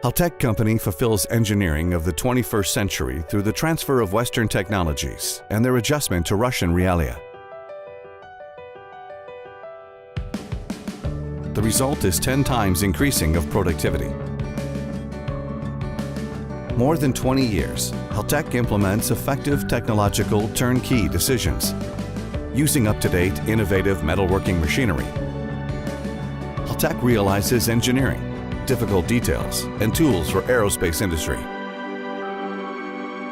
HALTEC company fulfills engineering of the 21st century through the transfer of Western technologies and their adjustment to Russian realia. The result is 10 times increasing of productivity. More than 20 years, HALTEC implements effective technological turnkey decisions using up-to-date, innovative metalworking machinery. HALTEC realizes engineering, difficult details, and tools for aerospace industry.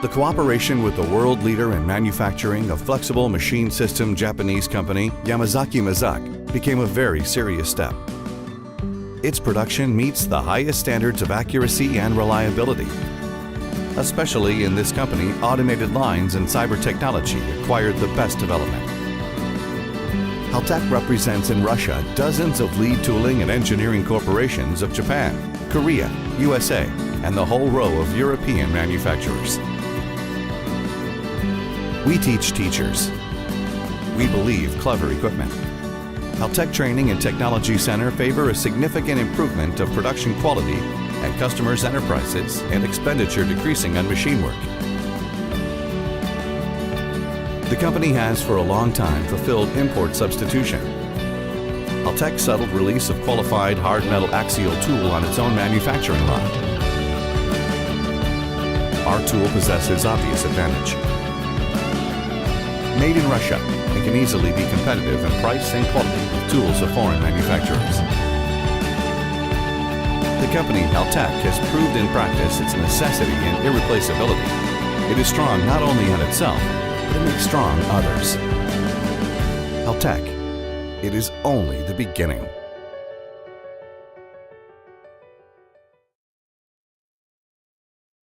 The cooperation with the world leader in manufacturing of flexible machine system Japanese company Yamazaki Mazak became a very serious step. Its production meets the highest standards of accuracy and reliability. Especially in this company, automated lines and cyber technology acquired the best development. HALTEC represents in Russia dozens of lead tooling and engineering corporations of Japan, Korea, USA, and the whole row of European manufacturers. We teach teachers. We believe clever equipment. HALTEC Training and Technology Center favor a significant improvement of production quality and customers' enterprises and expenditure decreasing on machine work. The company has for a long time fulfilled import substitution. HALTEC's settled release of qualified hard metal axial tool on its own manufacturing line. Our tool possesses obvious advantage. Made in Russia and can easily be competitive in price and quality with tools of foreign manufacturers. The company HALTEC has proved in practice its necessity and irreplaceability. It is strong not only on itself, but it makes strong others. HALTEC, it is only the beginning.